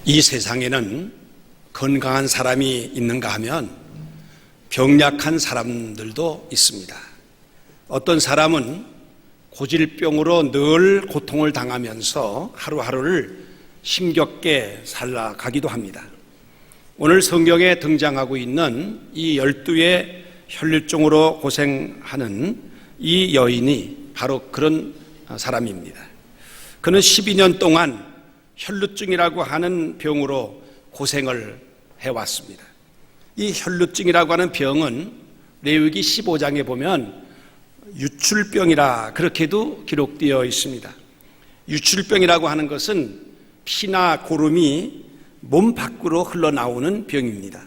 이 세상에는 건강한 사람이 있는가 하면 병약한 사람들도 있습니다. 어떤 사람은 고질병으로 늘 고통을 당하면서 하루하루를 힘겹게 살아가기도 합니다. 오늘 성경에 등장하고 있는 이 12의 혈류증으로 고생하는 이 여인이 바로 그런 사람입니다. 그는 12년 동안 혈루증이라고 하는 병으로 고생을 해왔습니다. 이 혈루증이라고 하는 병은 레위기 15장에 보면 유출병이라 그렇게도 기록되어 있습니다. 유출병이라고 하는 것은 피나 고름이 몸 밖으로 흘러나오는 병입니다.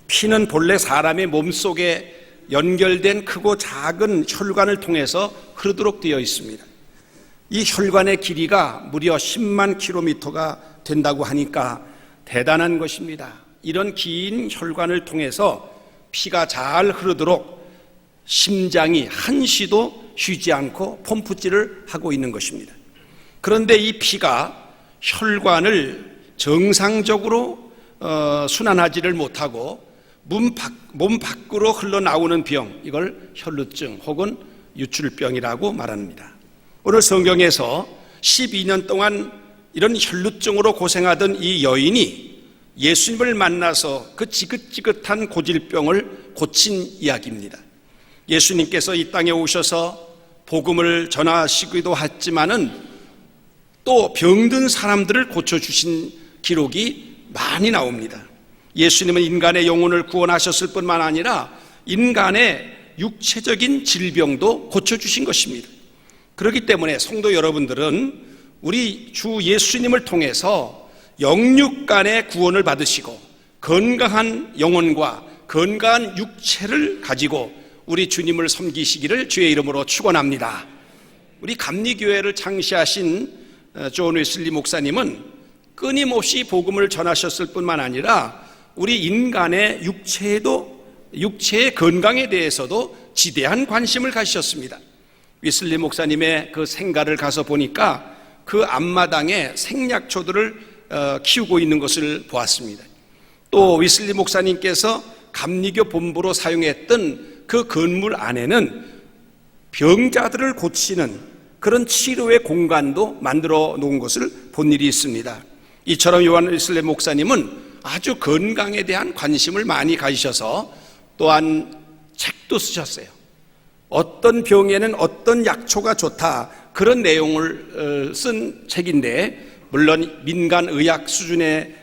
피는 본래 사람의 몸속에 연결된 크고 작은 혈관을 통해서 흐르도록 되어 있습니다. 이 혈관의 길이가 무려 10만 킬로미터가 된다고 하니까 대단한 것입니다. 이런 긴 혈관을 통해서 피가 잘 흐르도록 심장이 한시도 쉬지 않고 펌프질을 하고 있는 것입니다. 그런데 이 피가 혈관을 정상적으로 순환하지를 못하고 몸 밖으로 흘러나오는 병, 이걸 혈루증 혹은 유출병이라고 말합니다. 오늘 성경에서 12년 동안 이런 혈루증으로 고생하던 이 여인이 예수님을 만나서 그 지긋지긋한 고질병을 고친 이야기입니다. 예수님께서 이 땅에 오셔서 복음을 전하시기도 했지만은 또 병든 사람들을 고쳐주신 기록이 많이 나옵니다. 예수님은 인간의 영혼을 구원하셨을 뿐만 아니라 인간의 육체적인 질병도 고쳐주신 것입니다. 그렇기 때문에 성도 여러분들은 우리 주 예수님을 통해서 영육간의 구원을 받으시고 건강한 영혼과 건강한 육체를 가지고 우리 주님을 섬기시기를 주의 이름으로 축원합니다. 우리 감리교회를 창시하신 존 웨슬리 목사님은 끊임없이 복음을 전하셨을 뿐만 아니라 우리 인간의 육체의 건강에 대해서도 지대한 관심을 가지셨습니다. 웨슬리 목사님의 그 생가를 가서 보니까 그 앞마당에 생약초들을 키우고 있는 것을 보았습니다. 또 웨슬리 목사님께서 감리교 본부로 사용했던 그 건물 안에는 병자들을 고치는 그런 치료의 공간도 만들어 놓은 것을 본 일이 있습니다. 이처럼 요한 웨슬리 목사님은 아주 건강에 대한 관심을 많이 가지셔서 또한 책도 쓰셨어요. 어떤 병에는 어떤 약초가 좋다, 그런 내용을 쓴 책인데, 물론 민간의학 수준에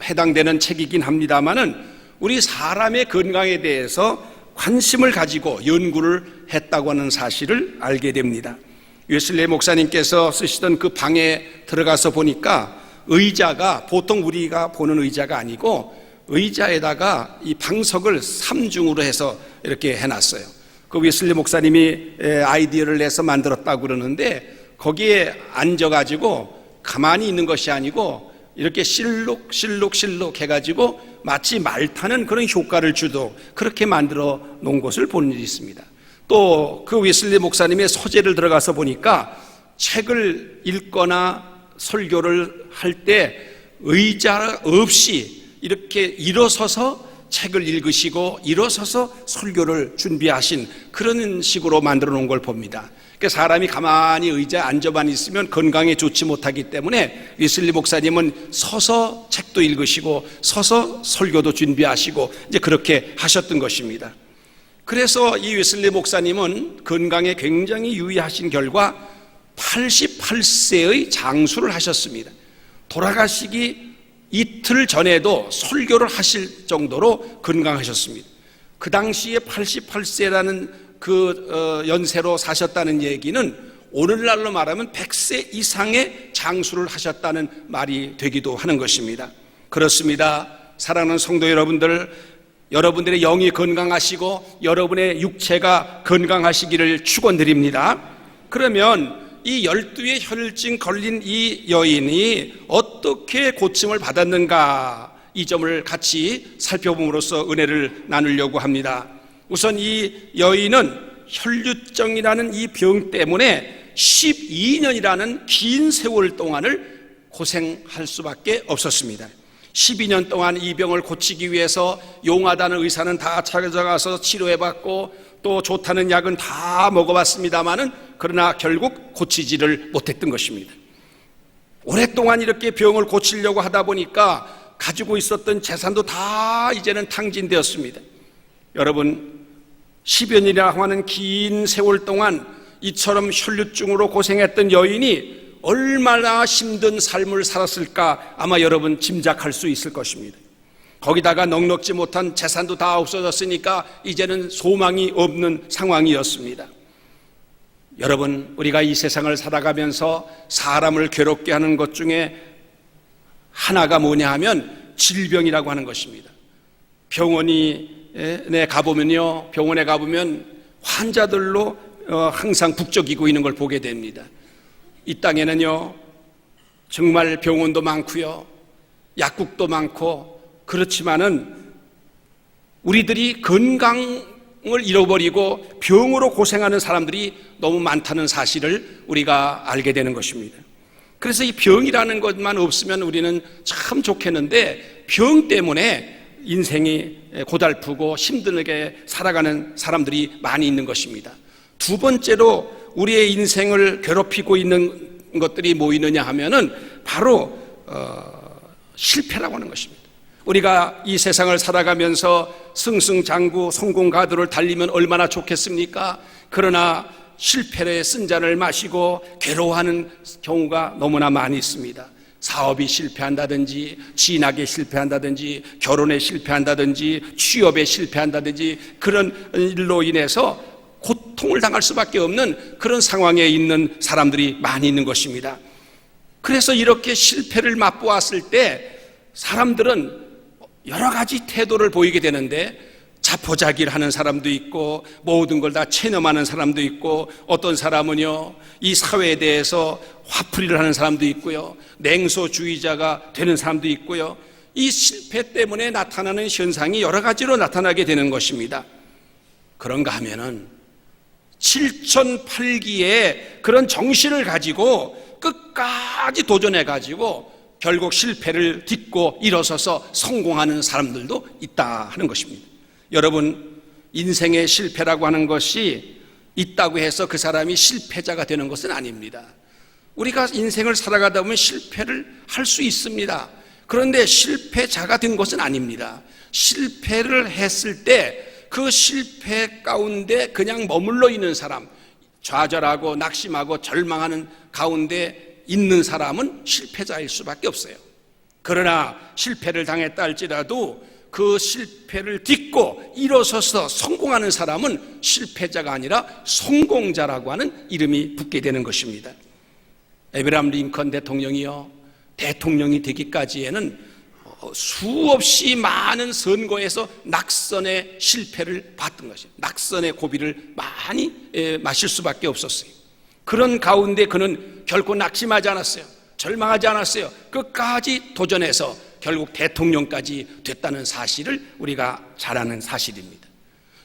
해당되는 책이긴 합니다만은 우리 사람의 건강에 대해서 관심을 가지고 연구를 했다고 하는 사실을 알게 됩니다. 웨슬리 목사님께서 쓰시던 그 방에 들어가서 보니까 의자가 보통 우리가 보는 의자가 아니고 의자에다가 이 방석을 3중으로 해서 이렇게 해놨어요. 그 웨슬리 목사님이 아이디어를 내서 만들었다고 그러는데, 거기에 앉아가지고 가만히 있는 것이 아니고 이렇게 실룩 해가지고 마치 말 타는 그런 효과를 주도록 그렇게 만들어 놓은 것을 본 일이 있습니다. 또 그 웨슬리 목사님의 서재를 들어가서 보니까 책을 읽거나 설교를 할 때 의자 없이 이렇게 일어서서 책을 읽으시고 일어서서 설교를 준비하신 그런 식으로 만들어 놓은 걸 봅니다. 그러니까 사람이 가만히 의자에 앉아만 있으면 건강에 좋지 못하기 때문에 웨슬리 목사님은 서서 책도 읽으시고 서서 설교도 준비하시고 이제 그렇게 하셨던 것입니다. 그래서 이 웨슬리 목사님은 건강에 굉장히 유의하신 결과 88세의 장수를 하셨습니다. 돌아가시기 이틀 전에도 설교를 하실 정도로 건강하셨습니다. 그 당시에 88세라는 그 연세로 사셨다는 얘기는 오늘날로 말하면 100세 이상의 장수를 하셨다는 말이 되기도 하는 것입니다. 그렇습니다. 사랑하는 성도 여러분들, 여러분들의 영이 건강하시고 여러분의 육체가 건강하시기를 축원드립니다. 그러면 이 12의 혈증 걸린 이 여인이 어떻게 고침을 받았는가, 이 점을 같이 살펴봄으로써 은혜를 나누려고 합니다. 우선 이 여인은 혈류증이라는 이 병 때문에 12년이라는 긴 세월 동안을 고생할 수밖에 없었습니다. 12년 동안 이 병을 고치기 위해서 용하다는 의사는 다 찾아가서 치료해봤고 또 좋다는 약은 다 먹어봤습니다마는 그러나 결국 고치지를 못했던 것입니다. 오랫동안 이렇게 병을 고치려고 하다 보니까 가지고 있었던 재산도 다 이제는 탕진되었습니다. 여러분, 10여 년이라 하는 긴 세월 동안 이처럼 혈류증으로 고생했던 여인이 얼마나 힘든 삶을 살았을까 아마 여러분 짐작할 수 있을 것입니다. 거기다가 넉넉지 못한 재산도 다 없어졌으니까 이제는 소망이 없는 상황이었습니다. 여러분, 우리가 이 세상을 살아가면서 사람을 괴롭게 하는 것 중에 하나가 뭐냐 하면 질병이라고 하는 것입니다. 병원에 가보면 환자들로 항상 북적이고 있는 걸 보게 됩니다. 이 땅에는요, 정말 병원도 많고요, 약국도 많고, 그렇지만은 우리들이 건강을 잃어버리고 병으로 고생하는 사람들이 너무 많다는 사실을 우리가 알게 되는 것입니다. 그래서 이 병이라는 것만 없으면 우리는 참 좋겠는데 병 때문에 인생이 고달프고 힘들게 살아가는 사람들이 많이 있는 것입니다. 두 번째로 우리의 인생을 괴롭히고 있는 것들이 뭐 있느냐 하면은 바로 실패라고 하는 것입니다. 우리가 이 세상을 살아가면서 승승장구 성공가도를 달리면 얼마나 좋겠습니까? 그러나 실패의 쓴 잔을 마시고 괴로워하는 경우가 너무나 많이 있습니다. 사업이 실패한다든지, 진학에 실패한다든지, 결혼에 실패한다든지, 취업에 실패한다든지, 그런 일로 인해서 고통을 당할 수밖에 없는 그런 상황에 있는 사람들이 많이 있는 것입니다. 그래서 이렇게 실패를 맛보았을 때 사람들은 여러 가지 태도를 보이게 되는데, 자포자기를 하는 사람도 있고 모든 걸 다 체념하는 사람도 있고, 어떤 사람은요 이 사회에 대해서 화풀이를 하는 사람도 있고요, 냉소주의자가 되는 사람도 있고요. 이 실패 때문에 나타나는 현상이 여러 가지로 나타나게 되는 것입니다. 그런가 하면은 7,008기의 그런 정신을 가지고 끝까지 도전해 가지고 결국 실패를 딛고 일어서서 성공하는 사람들도 있다 하는 것입니다. 여러분, 인생의 실패라고 하는 것이 있다고 해서 그 사람이 실패자가 되는 것은 아닙니다. 우리가 인생을 살아가다 보면 실패를 할 수 있습니다. 그런데 실패자가 된 것은 아닙니다. 실패를 했을 때 그 실패 가운데 그냥 머물러 있는 사람, 좌절하고 낙심하고 절망하는 가운데 있는 사람은 실패자일 수밖에 없어요. 그러나 실패를 당했다 할지라도 그 실패를 딛고 일어서서 성공하는 사람은 실패자가 아니라 성공자라고 하는 이름이 붙게 되는 것입니다. 에브라함 링컨 대통령이요, 대통령이 되기까지에는 수없이 많은 선거에서 낙선의 실패를 봤던 것이에요. 낙선의 고비를 많이 마실 수밖에 없었어요. 그런 가운데 그는 결코 낙심하지 않았어요. 절망하지 않았어요. 끝까지 도전해서 결국 대통령까지 됐다는 사실을 우리가 잘 아는 사실입니다.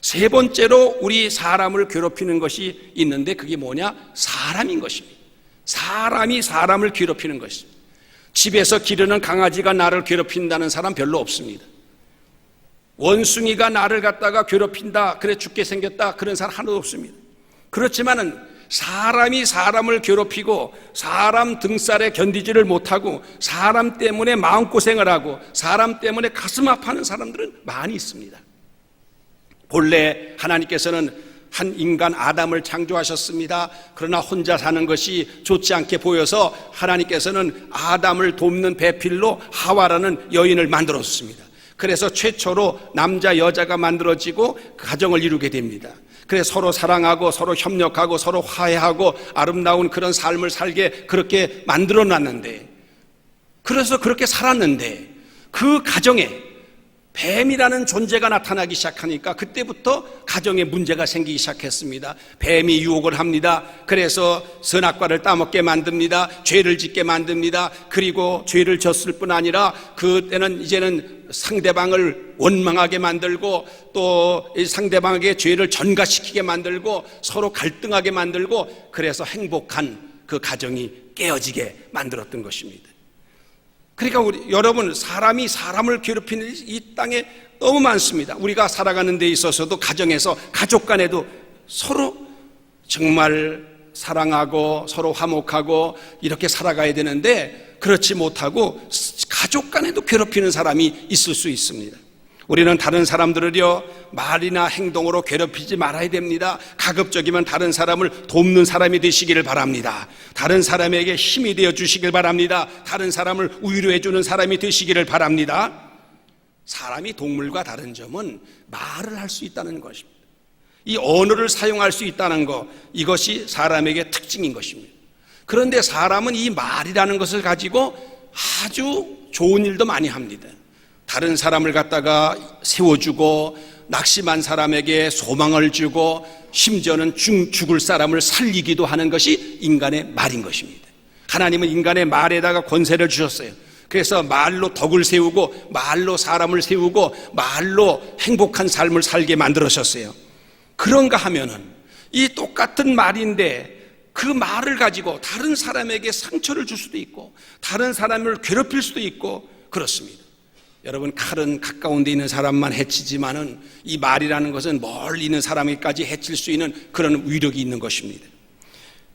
세 번째로 우리 사람을 괴롭히는 것이 있는데 그게 뭐냐? 사람인 것입니다. 사람이 사람을 괴롭히는 것입니다. 집에서 기르는 강아지가 나를 괴롭힌다는 사람 별로 없습니다. 원숭이가 나를 갖다가 괴롭힌다, 그래 죽게 생겼다, 그런 사람 하나도 없습니다. 그렇지만은 사람이 사람을 괴롭히고 사람 등살에 견디지를 못하고 사람 때문에 마음고생을 하고 사람 때문에 가슴 아파하는 사람들은 많이 있습니다. 본래 하나님께서는 한 인간 아담을 창조하셨습니다. 그러나 혼자 사는 것이 좋지 않게 보여서 하나님께서는 아담을 돕는 배필로 하와라는 여인을 만들었습니다. 그래서 최초로 남자 여자가 만들어지고 가정을 이루게 됩니다. 그래서 서로 사랑하고 서로 협력하고 서로 화해하고 아름다운 그런 삶을 살게 그렇게 만들어 놨는데, 그래서 그렇게 살았는데 그 가정에 뱀이라는 존재가 나타나기 시작하니까 그때부터 가정에 문제가 생기기 시작했습니다. 뱀이 유혹을 합니다. 그래서 선악과를 따먹게 만듭니다. 죄를 짓게 만듭니다. 그리고 죄를 졌을 뿐 아니라 그때는 이제는 상대방을 원망하게 만들고 또 상대방에게 죄를 전가시키게 만들고 서로 갈등하게 만들고, 그래서 행복한 그 가정이 깨어지게 만들었던 것입니다. 그러니까 여러분, 사람이 사람을 괴롭히는 일이 이 땅에 너무 많습니다. 우리가 살아가는 데 있어서도, 가정에서, 가족 간에도 서로 정말 사랑하고 서로 화목하고 이렇게 살아가야 되는데, 그렇지 못하고 가족 간에도 괴롭히는 사람이 있을 수 있습니다. 우리는 다른 사람들을요, 말이나 행동으로 괴롭히지 말아야 됩니다. 가급적이면 다른 사람을 돕는 사람이 되시기를 바랍니다. 다른 사람에게 힘이 되어 주시길 바랍니다. 다른 사람을 위로해 주는 사람이 되시기를 바랍니다. 사람이 동물과 다른 점은 말을 할 수 있다는 것입니다. 이 언어를 사용할 수 있다는 것, 이것이 사람에게 특징인 것입니다. 그런데 사람은 이 말이라는 것을 가지고 아주 좋은 일도 많이 합니다. 다른 사람을 갖다가 세워주고, 낙심한 사람에게 소망을 주고, 심지어는 죽을 사람을 살리기도 하는 것이 인간의 말인 것입니다. 하나님은 인간의 말에다가 권세를 주셨어요. 그래서 말로 덕을 세우고, 말로 사람을 세우고, 말로 행복한 삶을 살게 만들으셨어요. 그런가 하면은 이 똑같은 말인데 그 말을 가지고 다른 사람에게 상처를 줄 수도 있고, 다른 사람을 괴롭힐 수도 있고 그렇습니다. 여러분, 칼은 가까운 데 있는 사람만 해치지만은 이 말이라는 것은 멀리 있는 사람에게까지 해칠 수 있는 그런 위력이 있는 것입니다.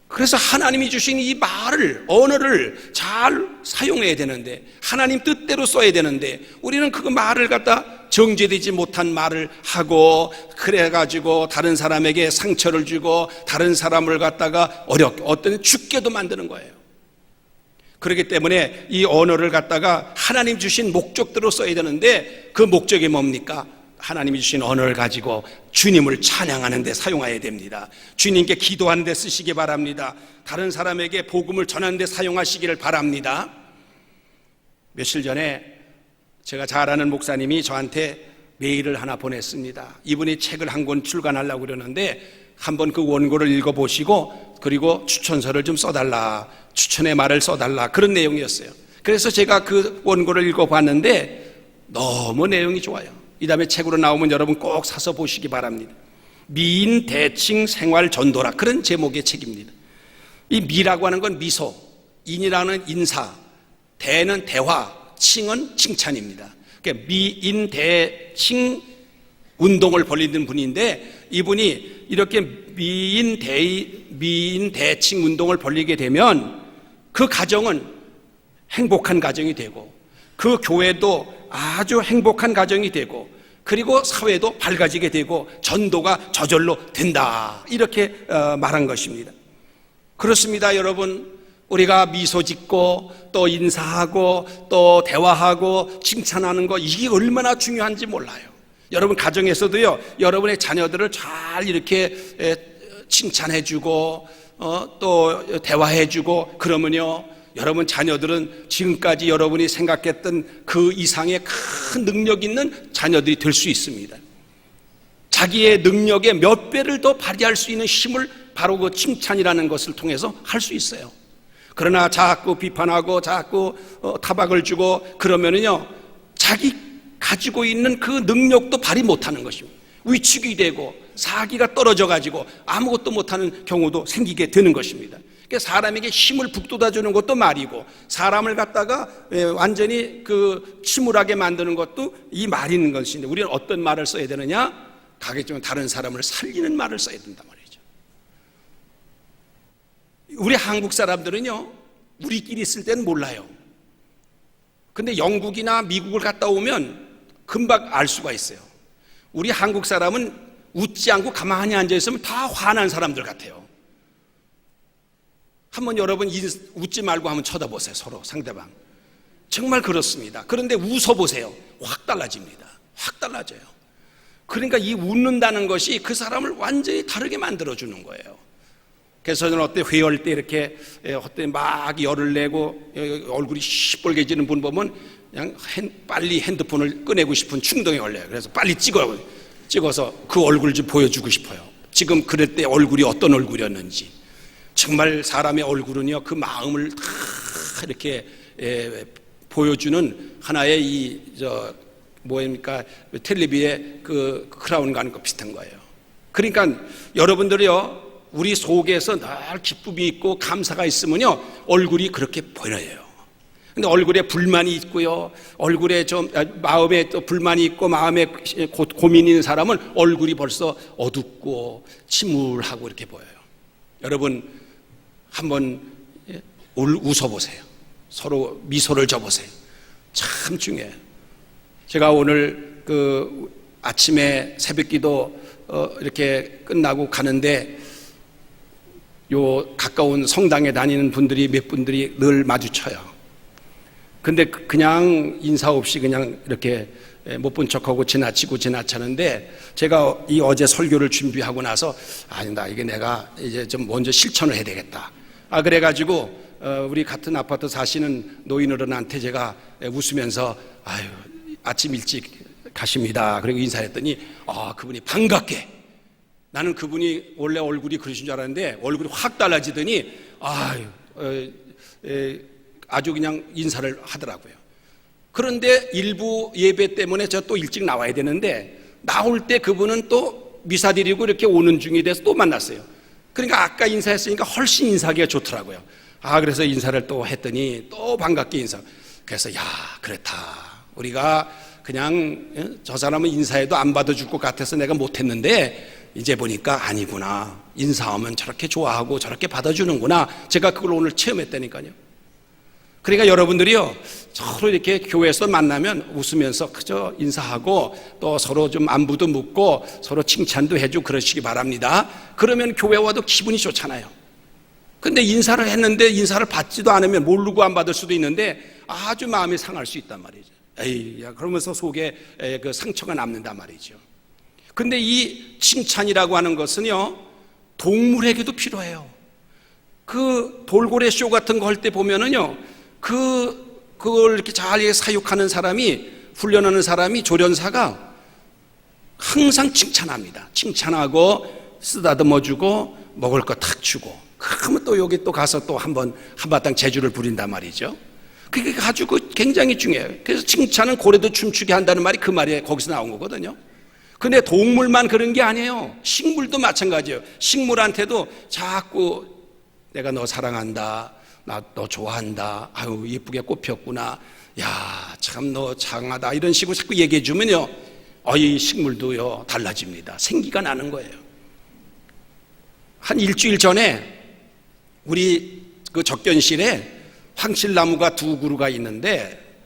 그래서 하나님이 주신 이 말을, 언어를 잘 사용해야 되는데, 하나님 뜻대로 써야 되는데, 우리는 그 말을 갖다 정제되지 못한 말을 하고, 그래가지고 다른 사람에게 상처를 주고, 다른 사람을 갖다가 어떤 죽게도 만드는 거예요. 그렇기 때문에 이 언어를 갖다가 하나님 주신 목적대로 써야 되는데, 그 목적이 뭡니까? 하나님이 주신 언어를 가지고 주님을 찬양하는 데 사용해야 됩니다. 주님께 기도하는 데 쓰시기 바랍니다. 다른 사람에게 복음을 전하는 데 사용하시기를 바랍니다. 며칠 전에 제가 잘 아는 목사님이 저한테 메일을 하나 보냈습니다. 이분이 책을 한 권 출간하려고 그러는데 한번 그 원고를 읽어보시고, 그리고 추천서를 좀 써달라, 추천의 말을 써달라, 그런 내용이었어요. 그래서 제가 그 원고를 읽어봤는데 너무 내용이 좋아요. 이 다음에 책으로 나오면 여러분 꼭 사서 보시기 바랍니다. 미인 대칭 생활 전도라, 그런 제목의 책입니다. 이 미라고 하는 건 미소, 인이라는 인사, 대는 대화, 칭은 칭찬입니다. 그러니까 미인 대칭 운동을 벌이는 분인데, 이분이 이렇게 미인 대칭 운동을 벌이게 되면 그 가정은 행복한 가정이 되고, 그 교회도 아주 행복한 가정이 되고, 그리고 사회도 밝아지게 되고, 전도가 저절로 된다, 이렇게 말한 것입니다. 그렇습니다. 여러분, 우리가 미소 짓고 또 인사하고 또 대화하고 칭찬하는 거, 이게 얼마나 중요한지 몰라요. 여러분 가정에서도요, 여러분의 자녀들을 잘 이렇게 칭찬해주고 또 대화해주고 그러면요, 여러분 자녀들은 지금까지 여러분이 생각했던 그 이상의 큰 능력 있는 자녀들이 될 수 있습니다. 자기의 능력의 몇 배를 더 발휘할 수 있는 힘을 바로 그 칭찬이라는 것을 통해서 할 수 있어요. 그러나 자꾸 비판하고 자꾸 타박을 주고 그러면은요, 자기 가지고 있는 그 능력도 발휘 못하는 것입니다. 위축이 되고 사기가 떨어져 가지고 아무것도 못하는 경우도 생기게 되는 것입니다. 그러니까 사람에게 힘을 북돋아주는 것도 말이고, 사람을 갖다가 완전히 그 침울하게 만드는 것도 이 말이 있는 것인데, 우리는 어떤 말을 써야 되느냐? 가급적이면 다른 사람을 살리는 말을 써야 된단 말이죠. 우리 한국 사람들은요, 우리끼리 있을 때는 몰라요. 근데 영국이나 미국을 갔다 오면 금방 알 수가 있어요. 우리 한국 사람은 웃지 않고 가만히 앉아있으면 다 화난 사람들 같아요. 한번 여러분 웃지 말고 한번 쳐다보세요. 서로 상대방. 정말 그렇습니다. 그런데 웃어보세요. 확 달라집니다. 확 달라져요. 그러니까 이 웃는다는 것이 그 사람을 완전히 다르게 만들어주는 거예요. 그래서 저는 어때 회의할 때 이렇게 어때 막 열을 내고 얼굴이 시뻘개지는 분 보면 그냥 빨리 핸드폰을 꺼내고 싶은 충동이 올려요. 그래서 빨리 찍어서 그 얼굴 좀 보여주고 싶어요. 지금 그럴 때 얼굴이 어떤 얼굴이었는지. 정말 사람의 얼굴은요, 그 마음을 다 이렇게 보여주는 하나의 뭐입니까? 텔레비에 그 크라운 가는 거 비슷한 거예요. 그러니까 여러분들이요, 우리 속에서 늘 기쁨이 있고 감사가 있으면요, 얼굴이 그렇게 보여요. 근데 얼굴에 불만이 있고요, 얼굴에 좀 마음에 또 불만이 있고 마음에 고민이 있는 사람은 얼굴이 벌써 어둡고 침울하고 이렇게 보여요. 여러분 한번 웃어보세요. 서로 미소를 줘보세요. 참 중요해요. 제가 오늘 아침에 새벽기도 이렇게 끝나고 가는데 요 가까운 성당에 다니는 분들이 몇 분들이 늘 마주쳐요. 근데 그냥 인사 없이 그냥 이렇게 못 본 척하고 지나치는데 제가 이 어제 설교를 준비하고 나서 아니다, 이게 내가 이제 좀 먼저 실천을 해야 되겠다. 그래가지고 우리 같은 아파트 사시는 노인어른한테 제가 웃으면서 아유, 아침 일찍 가십니다. 그리고 인사했더니 그분이 반갑게, 나는 그분이 원래 얼굴이 그러신 줄 알았는데 얼굴이 확 달라지더니 아주 그냥 인사를 하더라고요. 그런데 일부 예배 때문에 저 또 일찍 나와야 되는데 나올 때 그분은 또 미사 드리고 이렇게 오는 중이 돼서 또 만났어요. 그러니까 아까 인사했으니까 훨씬 인사하기가 좋더라고요. 그래서 인사를 또 했더니 또 반갑게 인사. 그래서 야, 그렇다. 우리가 그냥 저 사람은 인사해도 안 받아줄 것 같아서 내가 못했는데 이제 보니까 아니구나. 인사하면 저렇게 좋아하고 저렇게 받아주는구나. 제가 그걸 오늘 체험했다니까요. 그러니까 여러분들이요, 서로 이렇게 교회에서 만나면 웃으면서 그저 인사하고 또 서로 좀 안부도 묻고 서로 칭찬도 해주고 그러시기 바랍니다. 그러면 교회 와도 기분이 좋잖아요. 근데 인사를 했는데 인사를 받지도 않으면 모르고 안 받을 수도 있는데 아주 마음이 상할 수 있단 말이죠. 그러면서 속에 그 상처가 남는단 말이죠. 근데 이 칭찬이라고 하는 것은요, 동물에게도 필요해요. 그 돌고래 쇼 같은 거 할 때 보면은요, 그걸 이렇게 잘 사육하는 사람이, 훈련하는 사람이, 조련사가 항상 칭찬합니다. 칭찬하고 쓰다듬어주고 먹을 거 탁 주고, 그러면 또 여기 또 가서 또 한바탕 재주를 부린단 말이죠. 그게 아주 굉장히 중요해요. 그래서 칭찬은 고래도 춤추게 한다는 말이 그 말이 거기서 나온 거거든요. 근데 동물만 그런 게 아니에요. 식물도 마찬가지예요. 식물한테도 자꾸 내가 너 사랑한다, 나 너 좋아한다, 아유 예쁘게 꽃 폈구나, 야 참 너 장하다, 이런 식으로 자꾸 얘기해 주면요, 이 식물도요 달라집니다. 생기가 나는 거예요. 한 일주일 전에 우리 그 적견실에 황칠나무가 2그루가 있는데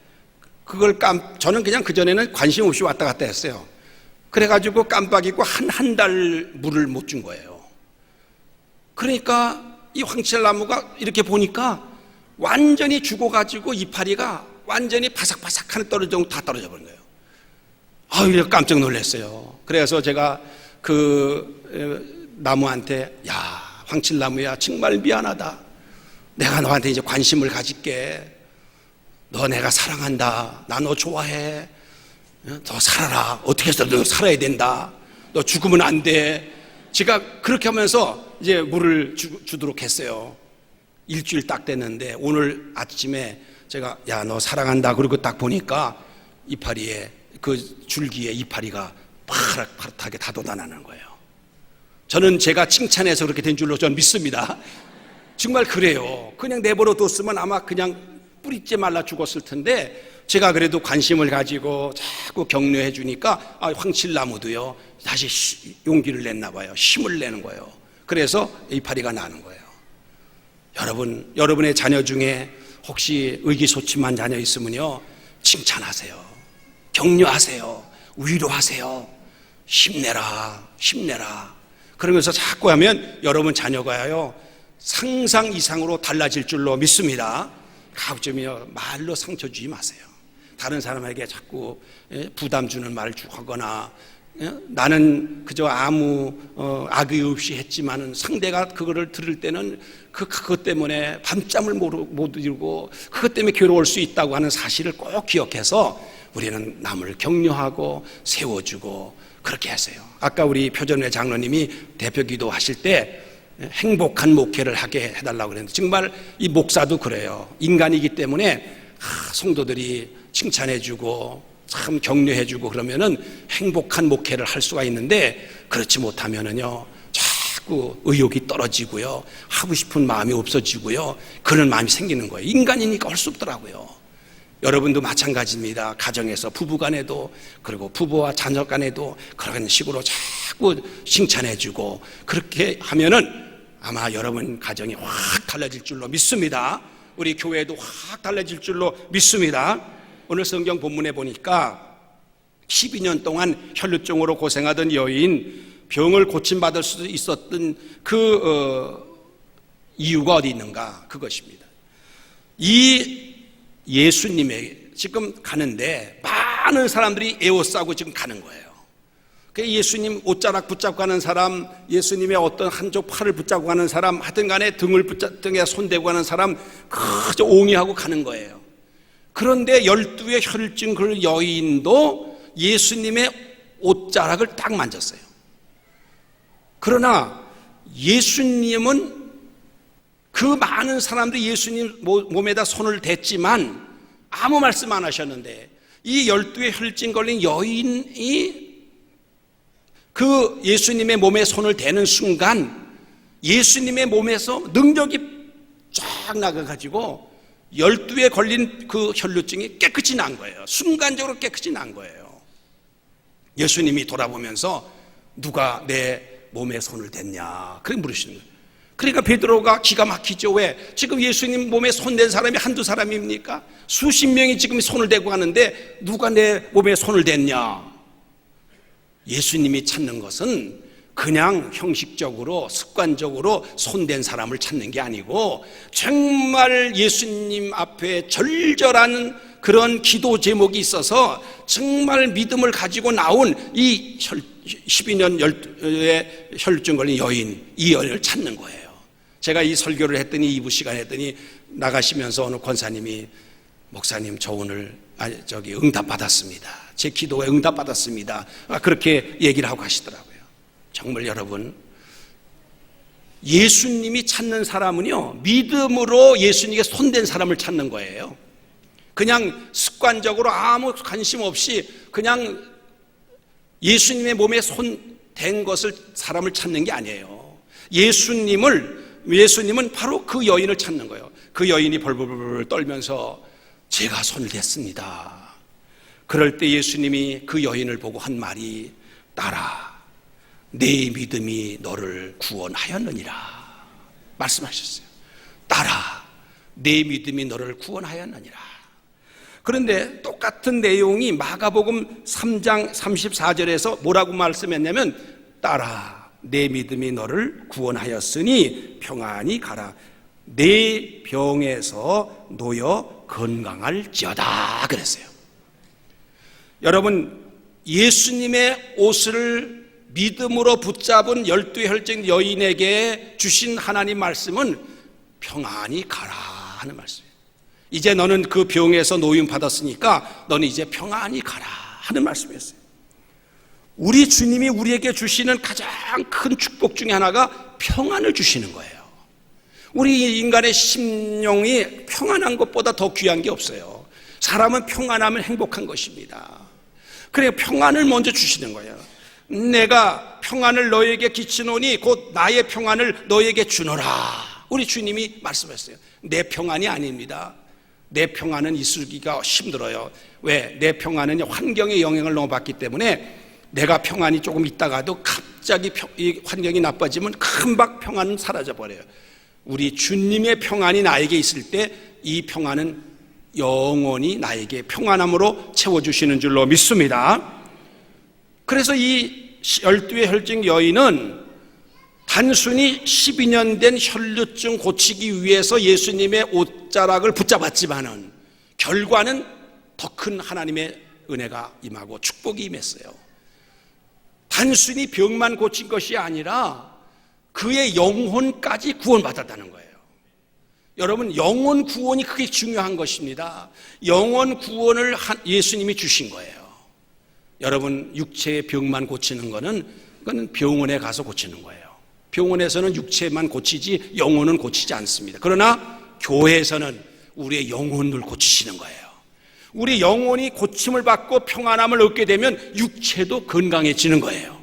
그걸 저는 그냥 그전에는 관심 없이 왔다 갔다 했어요. 그래가지고 깜빡이고 한 달 물을 못 준 거예요. 그러니까 이 황칠나무가 이렇게 보니까 완전히 죽어가지고 이파리가 완전히 바삭바삭한 떨어져 다 떨어져 버린 거예요. 깜짝 놀랐어요. 그래서 제가 그 나무한테 야, 황칠나무야, 정말 미안하다. 내가 너한테 이제 관심을 가질게. 너 내가 사랑한다. 나 너 좋아해. 너 살아라. 어떻게 해서든 너 살아야 된다. 너 죽으면 안 돼. 제가 그렇게 하면서 이제 물을 주도록 했어요. 일주일 딱 됐는데 오늘 아침에 제가 야, 너 사랑한다. 그리고 딱 보니까 이파리에, 그 줄기에 이파리가 파릇파릇하게 다 돋아나는 거예요. 저는 제가 칭찬해서 그렇게 된 줄로 저는 믿습니다. 정말 그래요. 그냥 내버려 뒀으면 아마 그냥 뿌리째 말라 죽었을 텐데 제가 그래도 관심을 가지고 자꾸 격려해 주니까 황칠나무도요 다시 용기를 냈나 봐요. 힘을 내는 거예요. 그래서 이파리가 나는 거예요. 여러분의 자녀 중에 혹시 의기소침한 자녀 있으면요, 칭찬하세요. 격려하세요. 위로하세요. 힘내라. 그러면서 자꾸 하면 여러분 자녀가요 상상 이상으로 달라질 줄로 믿습니다. 가급적이면 말로 상처 주지 마세요. 다른 사람에게 자꾸 부담 주는 말을 하거나, 나는 그저 아무 악의 없이 했지만은 상대가 그거를 들을 때는 그것 때문에 밤잠을 못 이루고 그것 때문에 괴로울 수 있다고 하는 사실을 꼭 기억해서 우리는 남을 격려하고 세워주고 그렇게 하세요. 아까 우리 표전회 장로님이 대표 기도하실 때 행복한 목회를 하게 해달라고 그랬는데 정말 이 목사도 그래요. 인간이기 때문에 성도들이 칭찬해주고 참 격려해주고 그러면은 행복한 목회를 할 수가 있는데, 그렇지 못하면은요 자꾸 의욕이 떨어지고요, 하고 싶은 마음이 없어지고요, 그런 마음이 생기는 거예요. 인간이니까 할 수 없더라고요. 여러분도 마찬가지입니다. 가정에서 부부간에도, 그리고 부부와 자녀 간에도 그런 식으로 자꾸 칭찬해주고 그렇게 하면은 아마 여러분 가정이 확 달라질 줄로 믿습니다. 우리 교회도 확 달라질 줄로 믿습니다. 오늘 성경 본문에 보니까 12년 동안 혈루증으로 고생하던 여인, 병을 고침받을 수 있었던 이유가 어디 있는가? 그것입니다. 이 예수님의 지금 가는데 많은 사람들이 에워싸고 지금 가는 거예요. 예수님 옷자락 붙잡고 가는 사람, 예수님의 어떤 한쪽 팔을 붙잡고 가는 사람, 하여튼 간에 등에 손대고 가는 사람, 그저 옹이하고 가는 거예요. 그런데 12의 혈증 그 여인도 예수님의 옷자락을 딱 만졌어요. 그러나 예수님은 그 많은 사람들이 예수님 몸에다 손을 댔지만 아무 말씀 안 하셨는데, 이 12의 혈증 걸린 여인이 그 예수님의 몸에 손을 대는 순간 예수님의 몸에서 능력이 쫙 나가가지고 12에 걸린 그 혈루증이 깨끗이 난 거예요. 순간적으로 깨끗이 난 거예요. 예수님이 돌아보면서 누가 내 몸에 손을 댔냐 그렇게 물으시는 거예요. 그러니까 베드로가 기가 막히죠. 왜? 지금 예수님 몸에 손댄 사람이 한두 사람입니까? 수십 명이 지금 손을 대고 가는데 누가 내 몸에 손을 댔냐? 예수님이 찾는 것은 그냥 형식적으로 습관적으로 손댄 사람을 찾는 게 아니고 정말 예수님 앞에 절절한 그런 기도 제목이 있어서 정말 믿음을 가지고 나온 이 12년 혈루증 걸린 여인, 이 여인을 찾는 거예요. 제가 이 설교를 했더니 2부 시간에 했더니 나가시면서 어느 권사님이 목사님 저 오늘 응답받았습니다. 제 기도에 응답받았습니다. 그렇게 얘기를 하고 가시더라고요. 정말 여러분, 예수님이 찾는 사람은요 믿음으로 예수님께 손댄 사람을 찾는 거예요. 그냥 습관적으로 아무 관심 없이 그냥 예수님의 몸에 손댄 것을 사람을 찾는 게 아니에요. 예수님은 바로 그 여인을 찾는 거예요. 그 여인이 벌벌벌 떨면서 제가 손을 댔습니다. 그럴 때 예수님이 그 여인을 보고 한 말이 딸아 내 믿음이 너를 구원하였느니라 말씀하셨어요. 딸아 내 믿음이 너를 구원하였느니라. 그런데 똑같은 내용이 마가복음 3장 34절에서 뭐라고 말씀했냐면 딸아 내 믿음이 너를 구원하였으니 평안히 가라. 내 병에서 놓여 건강할지어다 그랬어요. 여러분 예수님의 옷을 믿음으로 붙잡은 12의 혈증 여인에게 주신 하나님 말씀은 평안히 가라 하는 말씀이에요. 이제 너는 그 병에서 노임 받았으니까 너는 이제 평안히 가라 하는 말씀이었어요. 우리 주님이 우리에게 주시는 가장 큰 축복 중에 하나가 평안을 주시는 거예요. 우리 인간의 심령이 평안한 것보다 더 귀한 게 없어요. 사람은 평안하면 행복한 것입니다. 그래 평안을 먼저 주시는 거예요. 내가 평안을 너에게 끼치노니 곧 나의 평안을 너에게 주노라. 우리 주님이 말씀했어요. 내 평안이 아닙니다. 내 평안은 있기가 힘들어요. 왜? 내 평안은 환경의 영향을 너무 받기 때문에 내가 평안이 조금 있다가도 갑자기 이 환경이 나빠지면 금방 평안은 사라져버려요. 우리 주님의 평안이 나에게 있을 때 이 평안은 영원히 나에게 평안함으로 채워주시는 줄로 믿습니다. 그래서 이 12의 혈증 여인은 단순히 12년 된 혈루증 고치기 위해서 예수님의 옷자락을 붙잡았지만은 결과는 더 큰 하나님의 은혜가 임하고 축복이 임했어요. 단순히 병만 고친 것이 아니라 그의 영혼까지 구원받았다는 거예요. 여러분 영혼 구원이 그게 중요한 것입니다. 영혼 구원을 예수님이 주신 거예요. 여러분 육체의 병만 고치는 그건 병원에 가서 고치는 거예요. 병원에서는 육체만 고치지 영혼은 고치지 않습니다. 그러나 교회에서는 우리의 영혼을 고치시는 거예요. 우리 영혼이 고침을 받고 평안함을 얻게 되면 육체도 건강해지는 거예요.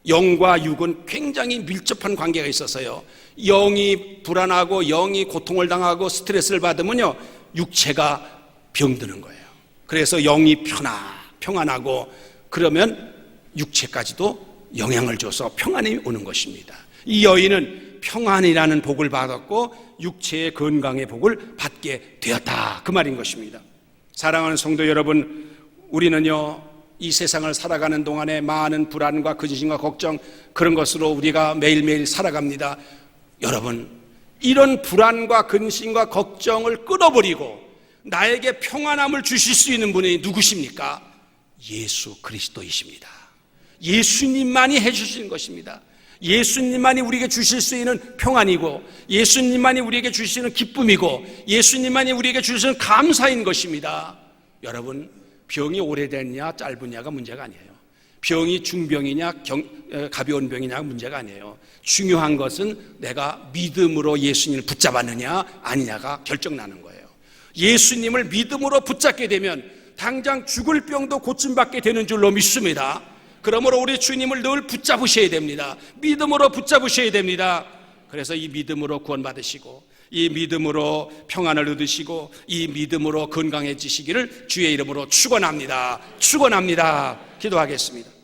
영과 육은 굉장히 밀접한 관계가 있어서요. 영이 불안하고 영이 고통을 당하고 스트레스를 받으면요 육체가 병드는 거예요. 그래서 영이 평안하고 그러면 육체까지도 영향을 줘서 평안이 오는 것입니다. 이 여인은 평안이라는 복을 받았고 육체의 건강의 복을 받게 되었다, 그 말인 것입니다. 사랑하는 성도 여러분, 우리는요 이 세상을 살아가는 동안에 많은 불안과 근심과 걱정, 그런 것으로 우리가 매일매일 살아갑니다. 여러분, 이런 불안과 근심과 걱정을 끊어버리고 나에게 평안함을 주실 수 있는 분이 누구십니까? 예수 그리스도이십니다. 예수님만이 해주시는 것입니다. 예수님만이 우리에게 주실 수 있는 평안이고, 예수님만이 우리에게 주시는 기쁨이고, 예수님만이 우리에게 주시는 감사인 것입니다. 여러분, 병이 오래됐냐 짧으냐가 문제가 아니에요. 병이 중병이냐 가벼운 병이냐가 문제가 아니에요. 중요한 것은 내가 믿음으로 예수님을 붙잡았느냐 아니냐가 결정나는 거예요. 예수님을 믿음으로 붙잡게 되면 당장 죽을 병도 고침받게 되는 줄로 믿습니다. 그러므로 우리 주님을 늘 붙잡으셔야 됩니다. 믿음으로 붙잡으셔야 됩니다. 그래서 이 믿음으로 구원받으시고, 이 믿음으로 평안을 얻으시고, 이 믿음으로 건강해지시기를 주의 이름으로 축원합니다. 축원합니다. 기도하겠습니다.